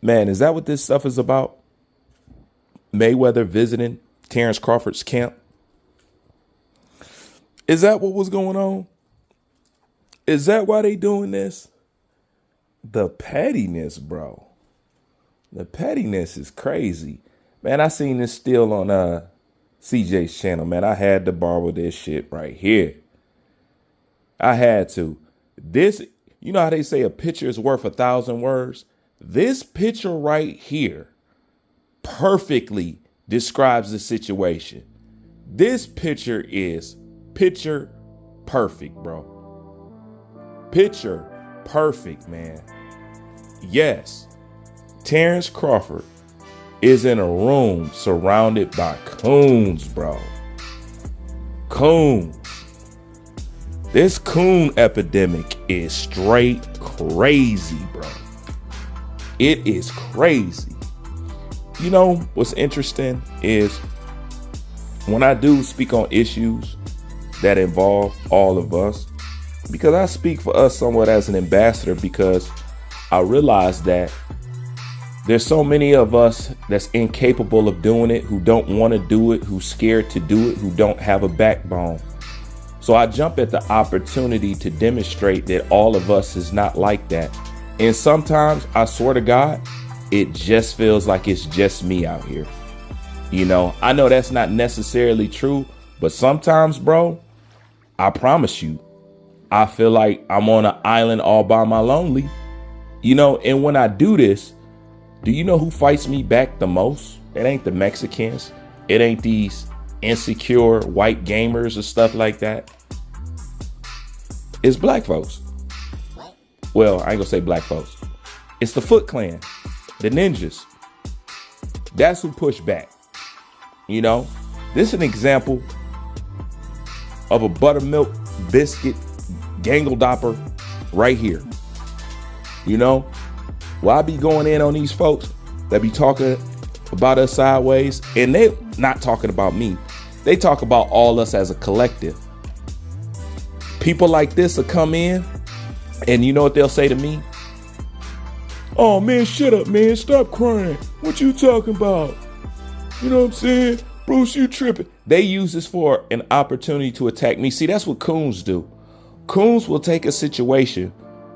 Man, is that what this stuff is about? Mayweather visiting Terrence Crawford's camp? Is that what was going on? Is that why they doing this? The pettiness, bro. The pettiness is crazy. Man, I seen this still on CJ's channel, man. I had to borrow this shit right here. I had to. This, you know how they say a picture is worth 1,000 words? This picture right here perfectly describes the situation. This picture is picture perfect, bro. Picture perfect, man. Yes, Terrence Crawford is in a room surrounded by coons, bro. Coons. This coon epidemic is straight crazy, bro. It is crazy. You know, what's interesting is when I do speak on issues that involve all of us, because I speak for us somewhat as an ambassador, because I realize that there's so many of us that's incapable of doing it, who don't want to do it, who's scared to do it, who don't have a backbone. So I jump at the opportunity to demonstrate that all of us is not like that. And sometimes, I swear to God, it just feels like it's just me out here. You know, I know that's not necessarily true, but sometimes, bro, I promise you, I feel like I'm on an island all by my lonely. You know, and when I do this, do you know who fights me back the most? It ain't the Mexicans. It ain't these insecure white gamers or stuff like that. It's black folks. Well, I ain't gonna say black folks. It's the Foot Clan, the ninjas. That's who push back. You know, this is an example of a buttermilk biscuit gangle-dopper right here. You know, well, I be going in on these folks that be talking about us sideways, and they not talking about me. They talk about all us as a collective. People like this will come in, and you know what they'll say to me? Oh, man, shut up, man. Stop crying. What you talking about? You know what I'm saying? Bruce, you tripping. They use this for an opportunity to attack me. See, that's what coons do. Coons will take a situation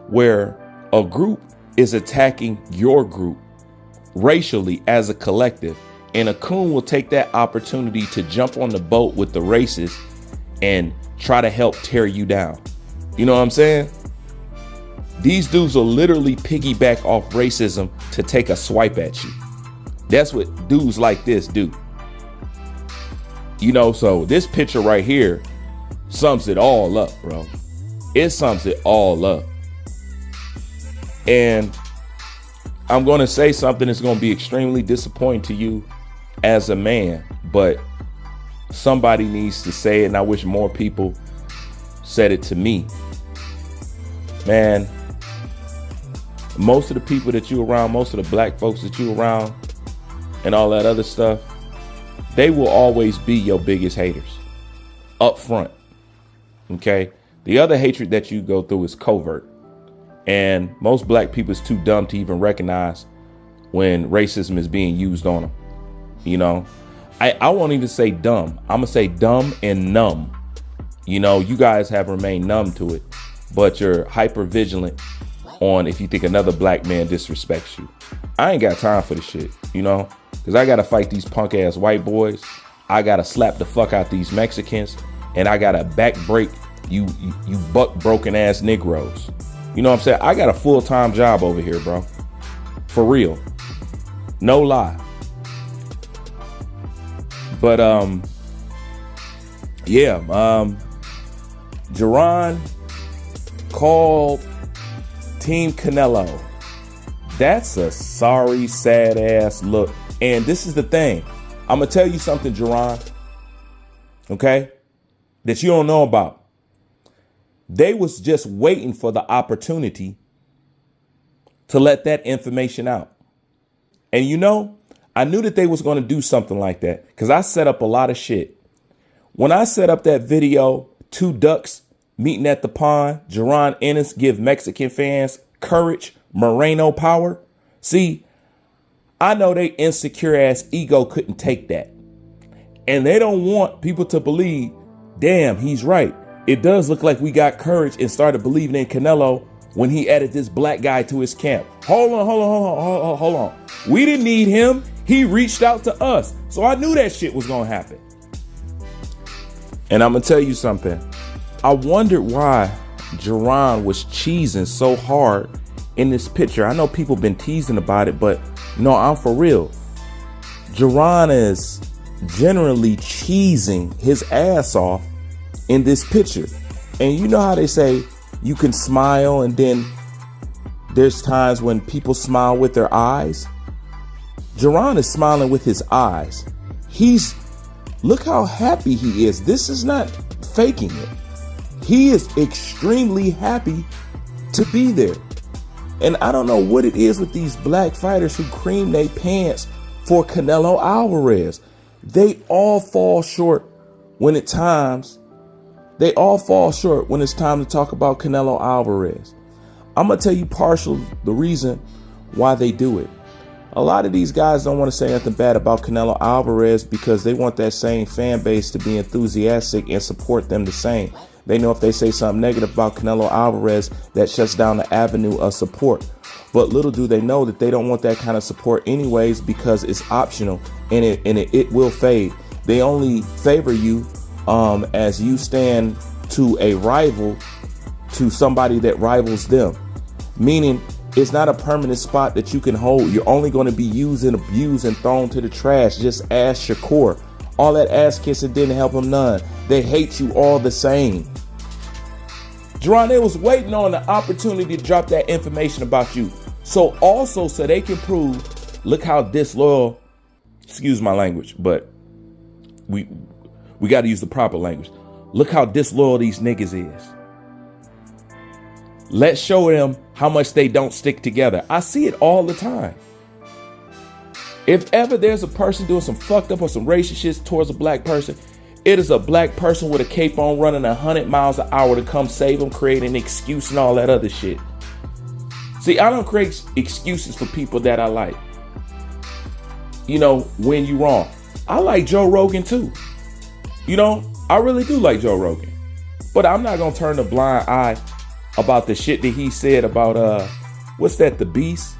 where a group is attacking your group racially as a collective, and a coon will take that opportunity to jump on the boat with the racists and try to help tear you down. You know what I'm saying? These dudes will literally piggyback off racism to take a swipe at you. That's what dudes like this do. You know, so this picture right here sums it all up, bro. It sums it all up. And I'm going to say something that's going to be extremely disappointing to you as a man, but somebody needs to say it, and I wish more people said it to me. Man, most of the people that you around, most of the black folks that you around and all that other stuff, they will always be your biggest haters up front. Okay. The other hatred that you go through is covert. And most black people is too dumb to even recognize when racism is being used on them. You know, I won't even say dumb. I'm going to say dumb and numb. You know, you guys have remained numb to it, but you're hyper vigilant on if you think another black man disrespects you. I ain't got time for the shit, you know, because I got to fight these punk ass white boys. I got to slap the fuck out these Mexicans, and I got to back break you buck broken ass Negroes. You know what I'm saying? I got a full-time job over here, bro. For real. No lie. But, yeah, Jaron called Team Canelo. That's a sorry, sad ass look. And this is the thing. I'm going to tell you something, Jaron. Okay? That you don't know about. They was just waiting for the opportunity to let that information out. And you know, I knew that they was going to do something like that because I set up a lot of shit. When I set up that video, 2 ducks meeting at the pond, Jaron Ennis give Mexican fans courage, Moreno power. See, I know they insecure ass ego couldn't take that. And they don't want people to believe, damn, he's right. It does look like we got courage and started believing in Canelo when he added this black guy to his camp. Hold on. We didn't need him. He reached out to us. So I knew that shit was going to happen. And I'm going to tell you something. I wondered why Jaron was cheesing so hard in this picture. I know people been teasing about it, but no, I'm for real. Jaron is generally cheesing his ass off in this picture. And you know how they say you can smile and then there's times when people smile with their eyes. Jaron is smiling with his eyes. Look how happy he is. This is not faking it. He is extremely happy to be there. And I don't know what it is with these black fighters who cream their pants for Canelo Alvarez. They all fall short when it's time to talk about Canelo Alvarez. I'm going to tell you the reason why they do it. A lot of these guys don't want to say nothing bad about Canelo Alvarez because they want that same fan base to be enthusiastic and support them the same. They know if they say something negative about Canelo Alvarez, that shuts down the avenue of support. But little do they know that they don't want that kind of support anyways because it's optional and it will fade. They only favor you as you stand to a rival, to somebody that rivals them. Meaning it's not a permanent spot that you can hold. You're only going to be used and abused and thrown to the trash. Just ask Shakur. All that ass kissing didn't help him none. They hate you all the same. Jaron, they was waiting on the opportunity to drop that information about you. So they can prove, look how disloyal, excuse my language, but we got to use the proper language. Look how disloyal these niggas is. Let's show them how much they don't stick together. I see it all the time. If ever there's a person doing some fucked up or some racist shit towards a black person, it is a black person with a cape on running 100 miles an hour to come save them, create an excuse and all that other shit. See, I don't create excuses for people that I like. When you wrong. I like Joe Rogan too. I really do like Joe Rogan. But I'm not going to turn a blind eye about the shit that he said about, what's that, The Beast?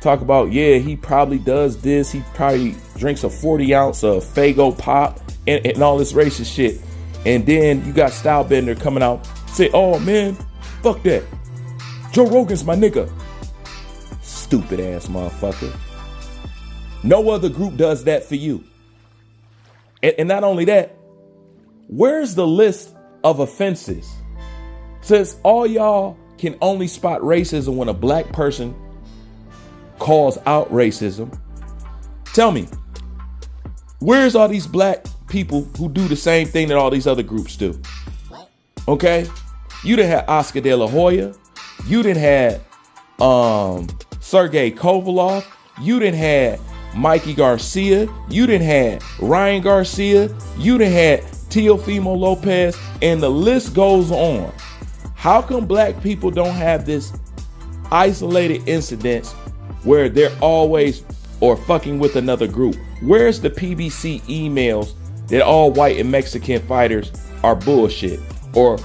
Talk about, yeah, he probably does this. He probably drinks a 40 ounce of Faygo Pop and all this racist shit. And then you got Stylebender coming out, say, oh man, fuck that. Joe Rogan's my nigga. Stupid ass motherfucker. No other group does that for you. And not only that, where's the list of offenses? Since all y'all can only spot racism when a black person calls out racism, tell me, where's all these black people who do the same thing that all these other groups do? Okay? You done had Oscar De La Hoya. You done had Sergey Kovalov. You done had Mikey Garcia. You done had Ryan Garcia. You done had Teofimo Lopez. And the list goes on. How come black people don't have this isolated incidents where they're always or fucking with another group? Where's the PBC emails that all white and Mexican fighters are bullshit, or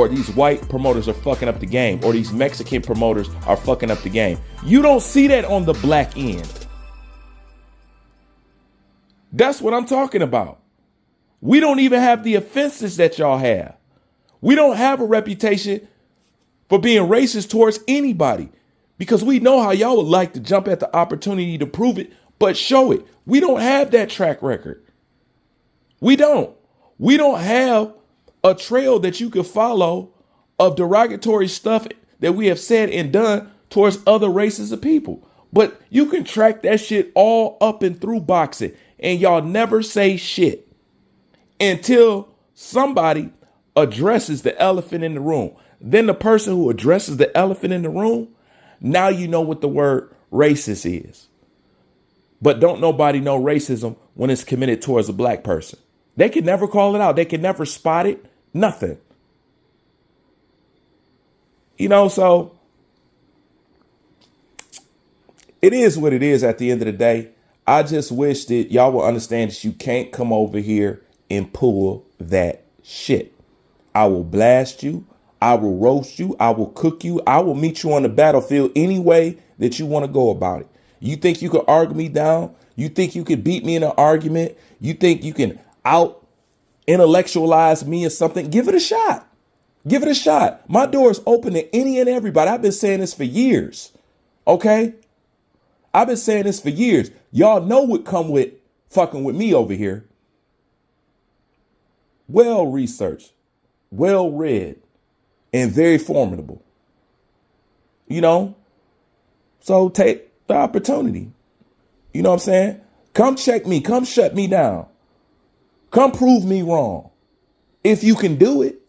these white promoters are fucking up the game, or these Mexican promoters are fucking up the game? You don't see that on the black end. That's what I'm talking about. We don't even have the offenses that y'all have. We don't have a reputation for being racist towards anybody because we know how y'all would like to jump at the opportunity to prove it, but show it. We don't have that track record. We don't. We don't have a trail that you could follow of derogatory stuff that we have said and done towards other races of people. But you can track that shit all up and through boxing, and y'all never say shit until somebody addresses the elephant in the room. Then the person who addresses the elephant in the room, now you know what the word racist is. But don't nobody know racism when it's committed towards a black person. They can never call it out. They can never spot it. Nothing. So It is what it is at the end of the day. I just wish that y'all will understand that you can't come over here and pull that shit. I will blast you. I will roast you. I will cook you. I will meet you on the battlefield any way that you want to go about it. You think you could argue me down? You think you could beat me in an argument? You think you can out intellectualize me or something? Give it a shot. Give it a shot. My door is open to any and everybody. I've been saying this for years. Okay? I've been saying this for years. Y'all know what come with fucking with me over here. Well researched, well read, and very formidable. You know? So take the opportunity. You know what I'm saying? Come check me. Come shut me down. Come prove me wrong. If you can do it.